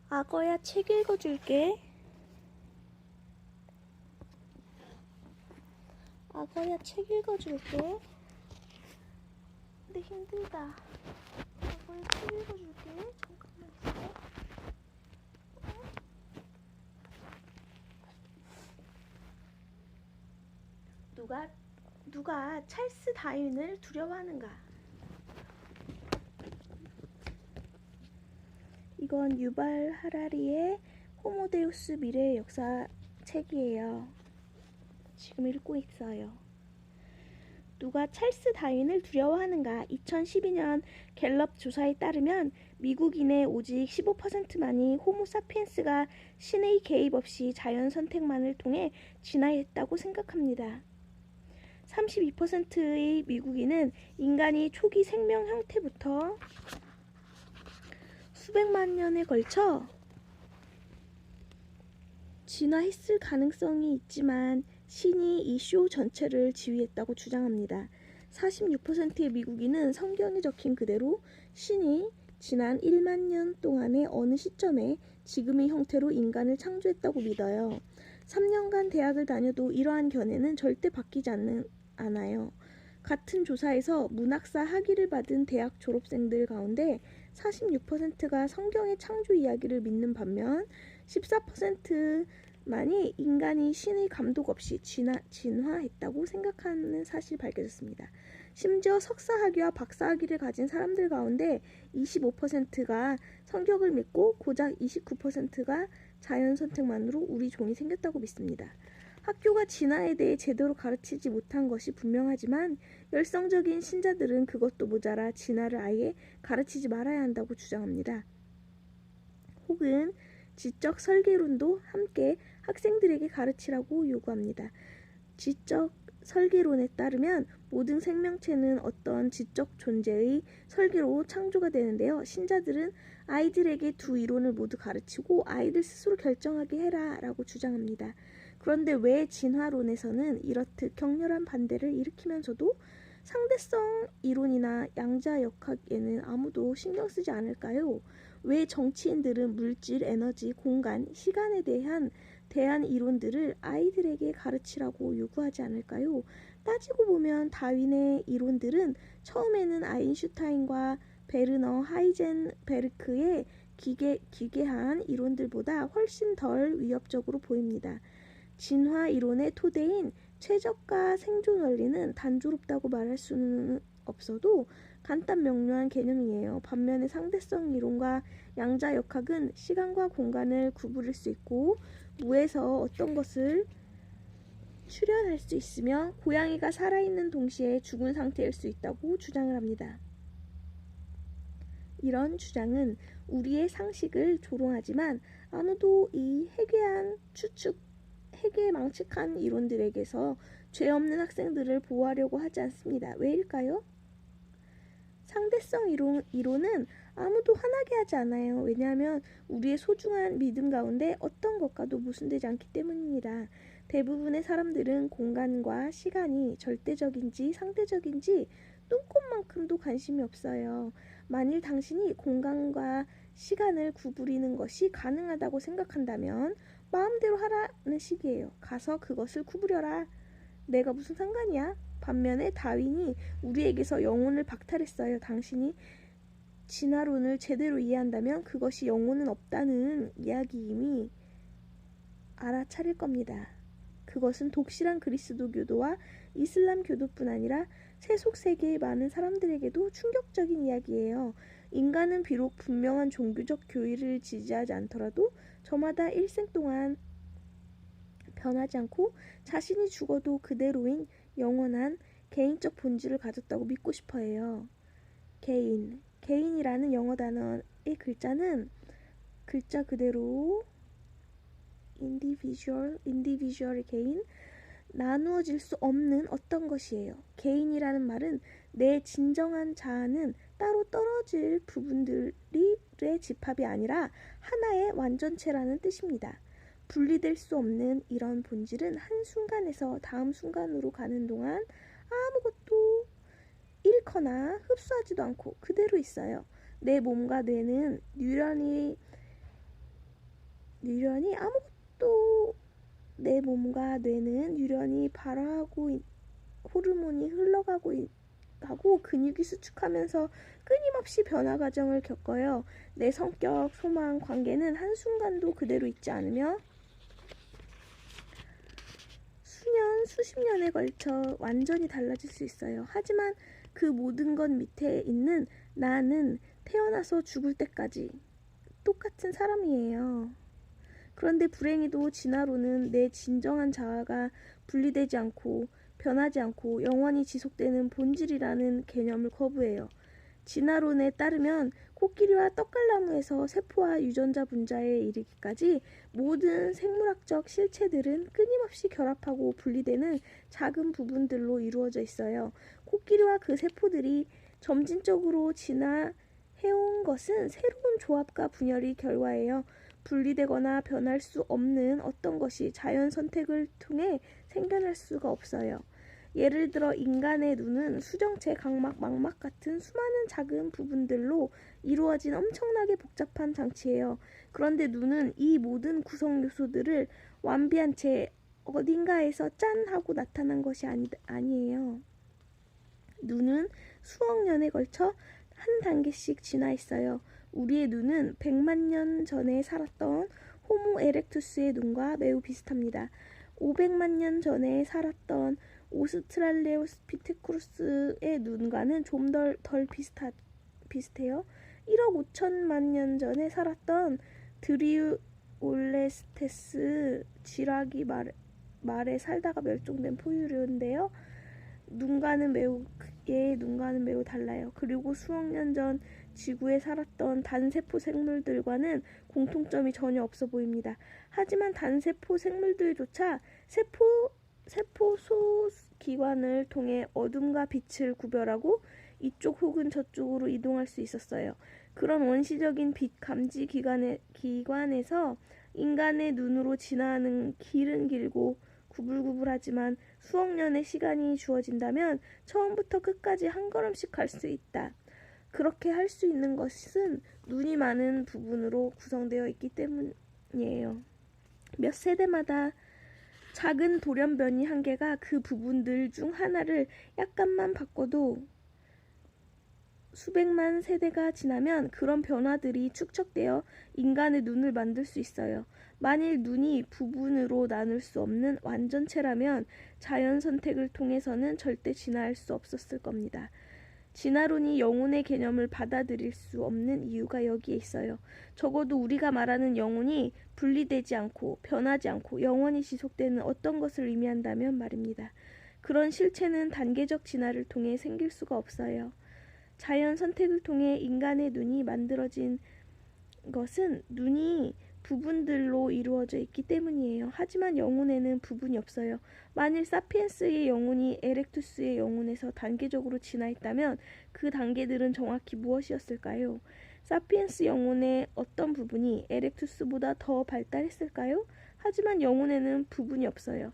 악어야, 책 읽어줄게. 악어야, 책 읽어줄게. 근데 힘들다. 악어야, 책 읽어줄게. 잠깐만 있어. 누가 찰스 다윈을 두려워하는가? 이건 유발 하라리의 호모데우스 미래의 역사 책이에요. 지금 읽고 있어요. 누가 찰스 다윈을 두려워하는가? 2012년 갤럽 조사에 따르면 미국인의 오직 15%만이 호모사피엔스가 신의 개입 없이 자연 선택만을 통해 진화했다고 생각합니다. 32%의 미국인은 인간이 초기 생명 형태부터 수백만 년에 걸쳐 진화했을 가능성이 있지만 신이 이 쇼 전체를 지휘했다고 주장합니다. 46%의 미국인은 성경에 적힌 그대로 신이 지난 1만 년 동안의 어느 시점에 지금의 형태로 인간을 창조했다고 믿어요. 3년간 대학을 다녀도 이러한 견해는 절대 바뀌지 않아요. 같은 조사에서 문학사 학위를 받은 대학 졸업생들 가운데 46%가 성경의 창조 이야기를 믿는 반면 14%만이 인간이 신의 감독 없이 진화했다고 생각하는 사실이 밝혀졌습니다. 심지어 석사학위와 박사학위를 가진 사람들 가운데 25%가 성경을 믿고 고작 29%가 자연 선택만으로 우리 종이 생겼다고 믿습니다. 학교가 진화에 대해 제대로 가르치지 못한 것이 분명하지만 열성적인 신자들은 그것도 모자라 진화를 아예 가르치지 말아야 한다고 주장합니다. 혹은 지적 설계론도 함께 학생들에게 가르치라고 요구합니다. 지적 설계론에 따르면 모든 생명체는 어떤 지적 존재의 설계로 창조가 되는데요. 신자들은 아이들에게 두 이론을 모두 가르치고 아이들 스스로 결정하게 해라 라고 주장합니다. 그런데 왜 진화론에서는 이렇듯 격렬한 반대를 일으키면서도 상대성 이론이나 양자역학에는 아무도 신경 쓰지 않을까요? 왜 정치인들은 물질, 에너지, 공간, 시간에 대한 이론들을 아이들에게 가르치라고 요구하지 않을까요? 따지고 보면 다윈의 이론들은 처음에는 아인슈타인과 베르너 하이젠베르크의 기괴한 이론들보다 훨씬 덜 위협적으로 보입니다. 진화 이론의 토대인 최적과 생존 원리는 단조롭다고 말할 수는 없어도 간단 명료한 개념이에요. 반면에 상대성 이론과 양자역학은 시간과 공간을 구부릴 수 있고 무에서 어떤 것을 출현할 수 있으며 고양이가 살아있는 동시에 죽은 상태일 수 있다고 주장을 합니다. 이런 주장은 우리의 상식을 조롱하지만 아무도 이 해괴망측한 이론들에게서 죄 없는 학생들을 보호하려고 하지 않습니다. 왜일까요? 상대성 이론은 아무도 화나게 하지 않아요. 왜냐하면 우리의 소중한 믿음 가운데 어떤 것과도 모순되지 않기 때문입니다. 대부분의 사람들은 공간과 시간이 절대적인지 상대적인지 눈꼽만큼도 관심이 없어요. 만일 당신이 공간과 시간을 구부리는 것이 가능하다고 생각한다면 마음대로 하라는 식이에요. 가서 그것을 구부려라. 내가 무슨 상관이야? 반면에 다윈이 우리에게서 영혼을 박탈했어요. 당신이 진화론을 제대로 이해한다면 그것이 영혼은 없다는 이야기임이 알아차릴 겁니다. 그것은 독실한 그리스도교도와 이슬람교도뿐 아니라 세속세계의 많은 사람들에게도 충격적인 이야기예요. 인간은 비록 분명한 종교적 교리를 지지하지 않더라도 저마다 일생 동안 변하지 않고 자신이 죽어도 그대로인 영원한 개인적 본질을 가졌다고 믿고 싶어해요. 개인이라는 영어 단어의 글자 그대로 individual의 개인, 나누어질 수 없는 어떤 것이에요. 개인이라는 말은 내 진정한 자아는 따로 떨어질 부분들의 집합이 아니라 하나의 완전체라는 뜻입니다. 분리될 수 없는 이런 본질은 한순간에서 다음 순간으로 가는 동안 아무것도 잃거나 흡수하지도 않고 그대로 있어요. 내 몸과 뇌는 뉴런이 유련히 아무것도 내 몸과 뇌는 유련히 발화하고 호르몬이 흘러가고 하고 근육이 수축하면서 끊임없이 변화 과정을 겪어요. 내 성격, 소망, 관계는 한순간도 그대로 있지 않으며 수년, 수십 년에 걸쳐 완전히 달라질 수 있어요. 하지만 그 모든 것 밑에 있는 나는 태어나서 죽을 때까지 똑같은 사람이에요. 그런데 불행히도 진화론은 내 진정한 자아가 분리되지 않고 변하지 않고 영원히 지속되는 본질이라는 개념을 거부해요. 진화론에 따르면 코끼리와 떡갈나무에서 세포와 유전자 분자에 이르기까지 모든 생물학적 실체들은 끊임없이 결합하고 분리되는 작은 부분들로 이루어져 있어요. 코끼리와 그 세포들이 점진적으로 진화해온 것은 새로운 조합과 분열의 결과예요. 분리되거나 변할 수 없는 어떤 것이 자연 선택을 통해 생겨날 수가 없어요. 예를 들어 인간의 눈은 수정체, 각막, 망막 같은 수많은 작은 부분들로 이루어진 엄청나게 복잡한 장치예요. 그런데 눈은 이 모든 구성 요소들을 완비한 채 어딘가에서 짠 하고 나타난 것이 아니에요. 눈은 수억 년에 걸쳐 한 단계씩 진화했어요. 우리의 눈은 100만 년 전에 살았던 호모 에렉투스의 눈과 매우 비슷합니다. 500만 년 전에 살았던 오스트랄레오스피테쿠스의 눈과는 좀 덜 비슷해요. 1억 5천만 년 전에 살았던 드리올레스테스 쥐라기 말에 살다가 멸종된 포유류인데요. 눈과는 매우 달라요. 그리고 수억 년 전 지구에 살았던 단세포 생물들과는 공통점이 전혀 없어 보입니다. 하지만 단세포 생물들조차 세포 소기관을 통해 어둠과 빛을 구별하고 이쪽 혹은 저쪽으로 이동할 수 있었어요. 그런 원시적인 빛 감지 기관에서 인간의 눈으로 진화하는 길은 길고 구불구불하지만 수억 년의 시간이 주어진다면 처음부터 끝까지 한 걸음씩 갈 수 있다. 그렇게 할 수 있는 것은 눈이 많은 부분으로 구성되어 있기 때문이에요. 몇 세대마다 작은 돌연변이 한 개가 그 부분들 중 하나를 약간만 바꿔도 수백만 세대가 지나면 그런 변화들이 축적되어 인간의 눈을 만들 수 있어요. 만일 눈이 부분으로 나눌 수 없는 완전체라면 자연 선택을 통해서는 절대 진화할 수 없었을 겁니다. 진화론이 영혼의 개념을 받아들일 수 없는 이유가 여기에 있어요. 적어도 우리가 말하는 영혼이 분리되지 않고 변하지 않고 영원히 지속되는 어떤 것을 의미한다면 말입니다. 그런 실체는 단계적 진화를 통해 생길 수가 없어요. 자연 선택을 통해 인간의 눈이 만들어진 것은 눈이 부분들로 이루어져 있기 때문이에요. 하지만 영혼에는 부분이 없어요. 만일 사피엔스의 영혼이 에렉투스의 영혼에서 단계적으로 진화했다면 그 단계들은 정확히 무엇이었을까요? 사피엔스 영혼의 어떤 부분이 에렉투스보다 더 발달했을까요? 하지만 영혼에는 부분이 없어요.